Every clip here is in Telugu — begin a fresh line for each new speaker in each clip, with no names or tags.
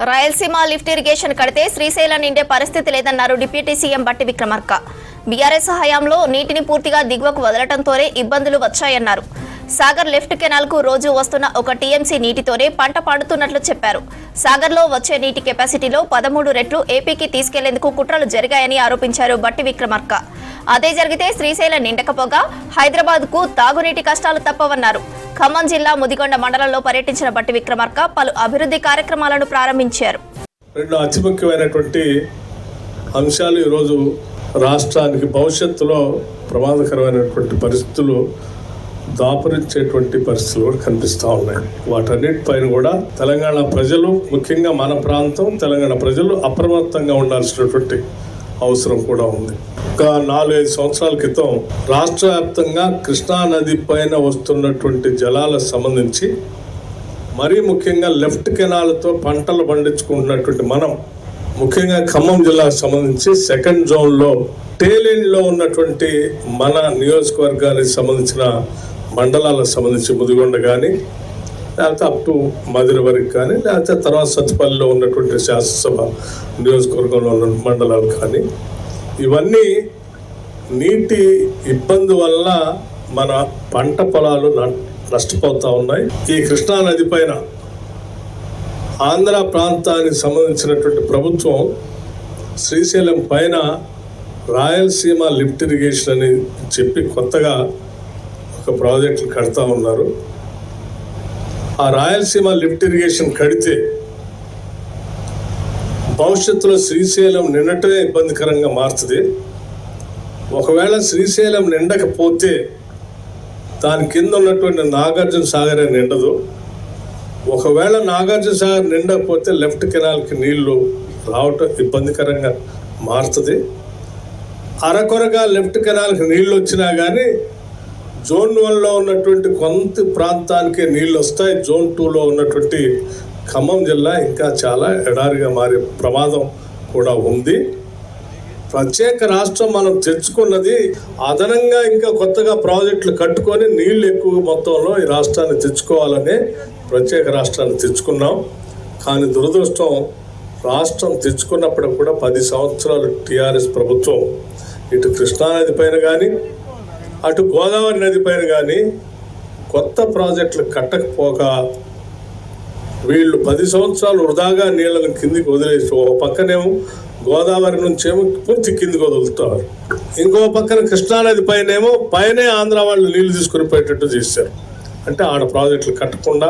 రాయలసీమ లిఫ్ట్ ఇరిగేషన్ కడితే శ్రీశైలం నిండే పరిస్థితి లేదన్నారు డిప్యూటీ సీఎం బట్టి విక్రమార్క. బీఆర్ఎస్ హయాంలో నీటిని పూర్తిగా దిగువకు వదలటంతోనే ఇబ్బందులు వచ్చాయన్నారు. సాగర్ లెఫ్ట్ కెనాల్ కు రోజు వస్తున్న 1 టీఎంసీ నీటితోనే పంట పండుతున్నట్లు చెప్పారు. సాగర్లో వచ్చే నీటి కెపాసిటీలో 13 రెట్లు ఏపీకి తీసుకెళ్లేందుకు కుట్రలు జరిగాయని ఆరోపించారు బట్టి విక్రమార్క. అదే జరిగితే శ్రీశైలం నిండకపోగా హైదరాబాద్ కు తాగునీటి కష్టాలు తప్పవన్నారు. ఖమ్మం జిల్లా ముదిగొండ మండలంలో పర్యటించిన బట్టి విక్రమార్క పలు అభివృద్ధి కార్యక్రమాలను ప్రారంభించారు.
రెండు అతి ముఖ్యమైనటువంటి అంశాలు ఈరోజు రాష్ట్రానికి భవిష్యత్తులో ప్రమాదకరమైనటువంటి పరిస్థితులు దాపురించేటువంటి పరిస్థితులు కూడా కనిపిస్తూ ఉన్నాయి. వాటన్నిటిపైన కూడా తెలంగాణ ప్రజలు, ముఖ్యంగా మన ప్రాంతం తెలంగాణ ప్రజలు అప్రమత్తంగా ఉండాల్సినటువంటి అవసరం కూడా ఉంది. ఒక 4-5 సంవత్సరాల క్రితం రాష్ట్ర వ్యాప్తంగా కృష్ణా నది పైన వస్తున్నటువంటి జలాలకు సంబంధించి మరీ ముఖ్యంగా లెఫ్ట్ కెనాల్తో పంటలు పండించుకుంటున్నటువంటి మనం, ముఖ్యంగా ఖమ్మం జిల్లాకు సంబంధించి సెకండ్ జోన్లో టేలెండ్లో ఉన్నటువంటి మన నియోజకవర్గానికి సంబంధించిన మండలాలకు సంబంధించి ముదిగొండ కానీ, లేకపోతే అప్ టు మదిర వరకు కానీ, లేకపోతే తర్వాత సత్తుపల్లిలో ఉన్నటువంటి శాసనసభ నియోజకవర్గంలో ఉన్న మండలాలు కానీ, ఇవన్నీ నీటి ఇబ్బంది వల్ల మన పంట పొలాలు నష్టపోతూ ఉన్నాయి. ఈ కృష్ణా నది పైన ఆంధ్ర ప్రాంతానికి సంబంధించినటువంటి ప్రభుత్వం శ్రీశైలం పైన రాయలసీమ లిఫ్ట్ ఇరిగేషన్ అని చెప్పి కొత్తగా ఒక ప్రాజెక్టులు కడతా ఉన్నారు. ఆ రాయలసీమ లిఫ్ట్ ఇరిగేషన్ కడితే భవిష్యత్తులో శ్రీశైలం నిండటమే ఇబ్బందికరంగా మారుతుంది. ఒకవేళ శ్రీశైలం నిండకపోతే దాని కింద ఉన్నటువంటి నాగార్జున సాగర్ నిండదు. ఒకవేళ నాగార్జున సాగర్ నిండకపోతే లెఫ్ట్ కెనాల్కి నీళ్లు రావటం ఇబ్బందికరంగా మారుతుంది. అరకొరగా లెఫ్ట్ కెనాల్కి నీళ్ళు వచ్చినా కానీ జోన్ 1లో ఉన్నటువంటి కొంత ప్రాంతానికి నీళ్ళు వస్తాయి. జోన్ 2లో ఉన్నటువంటి ఖమ్మం జిల్లా ఇంకా చాలా ఎడారిగా మారే ప్రమాదం కూడా ఉంది. ప్రత్యేక రాష్ట్రం మనం తెచ్చుకున్నది అదనంగా ఇంకా కొత్తగా ప్రాజెక్టులు కట్టుకొని నీళ్ళు ఎక్కువ మొత్తంలో ఈ రాష్ట్రాన్ని తెచ్చుకోవాలనే ప్రత్యేక రాష్ట్రాన్ని తెచ్చుకున్నాం. కానీ దురదృష్టం, రాష్ట్రం తెచ్చుకున్నప్పుడు కూడా 10 సంవత్సరాలు టీఆర్ఎస్ ప్రభుత్వం ఇటు కృష్ణానది పైన కానీ, అటు గోదావరి నది పైన కానీ కొత్త ప్రాజెక్టులు కట్టకపోగా వీళ్ళు 10 సంవత్సరాలు వృధాగా నీళ్ళను కిందికి వదిలేసి, ఒక పక్కనేమో గోదావరి నుంచేమో పూర్తి కిందికి వదులుతారు, ఇంకో పక్కన కృష్ణానది పైనేమో పైనే ఆంధ్ర వాళ్ళు నీళ్లు తీసుకుని పోయేటట్టు చేశారు. అంటే ఆడ ప్రాజెక్టులు కట్టకుండా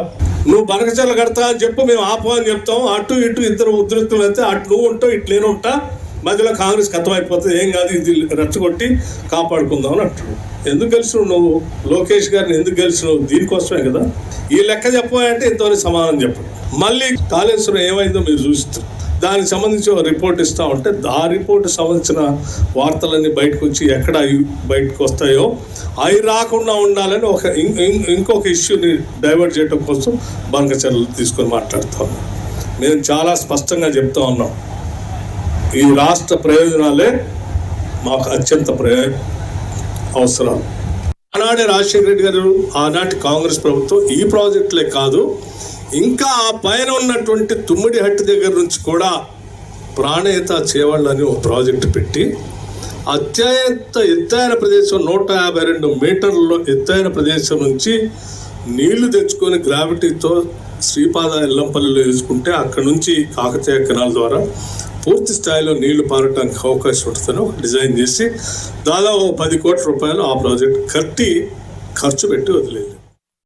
నువ్వు బనకచర్లు కడతా అని చెప్పు, మేము ఆపు అని చెప్తాం. అటు ఇటు ఇద్దరు ఉద్రిక్తులు అయితే అటు నువ్వు ఉంటావు, ఇటు నేను ఉంటా, మధ్యలో కాంగ్రెస్ కథమైపోతుంది, ఏం కాదు ఇది రెచ్చగొట్టి కాపాడుకుందాం అని అంటాడు. ఎందుకు గెలిచినావు నువ్వు? లోకేష్ గారిని ఎందుకు గెలిచినావు? దీనికోసమే కదా. ఈ లెక్క చెప్పాలంటే ఇంతవరకు సమాధానం చెప్పండి. మళ్ళీ కాళేశ్వరం ఏమైందో మీరు చూస్తారు. దానికి సంబంధించి ఒక రిపోర్ట్ ఇస్తూ ఉంటే ఆ రిపోర్ట్ సంబంధించిన వార్తలన్నీ బయటకు వచ్చి ఎక్కడ బయటకు వస్తాయో అవి రాకుండా ఉండాలని ఇంకొక ఇష్యూని డైవర్ట్ చేయడం కోసం బనకచర్యలు తీసుకొని మాట్లాడుతూ ఉన్నాం. మేము చాలా స్పష్టంగా చెప్తా ఉన్నాం, ఈ రాష్ట్ర ప్రయోజనాలే మాకు అత్యంత అవసరం. ఆనాడే రాజశేఖర రెడ్డి గారు, ఆనాటి కాంగ్రెస్ ప్రభుత్వం ఈ ప్రాజెక్టులే కాదు, ఇంకా ఆ పైన ఉన్నటువంటి తుమ్మిడిహట్టి దగ్గర నుంచి కూడా ప్రాణహిత చేవళ్ళు అని ఒక ప్రాజెక్టు పెట్టి అత్యంత ఎత్తైన ప్రదేశం 152 మీటర్లలో ఎత్తైన ప్రదేశం నుంచి నీళ్లు తెచ్చుకొని గ్రావిటీతో శ్రీపాద ఎల్లంపల్లిలో వేసుకుంటే అక్కడ నుంచి కాకతీయ కెనాల్ ద్వారా పూర్తి స్థాయిలో నీళ్లు పారటానికి అవకాశం ఉంటుందని ఒక డిజైన్ చేసి దాదాపు 10 కోట్ల రూపాయలు ఆ ప్రాజెక్ట్ కట్టి ఖర్చు పెట్టి వదిలేదు.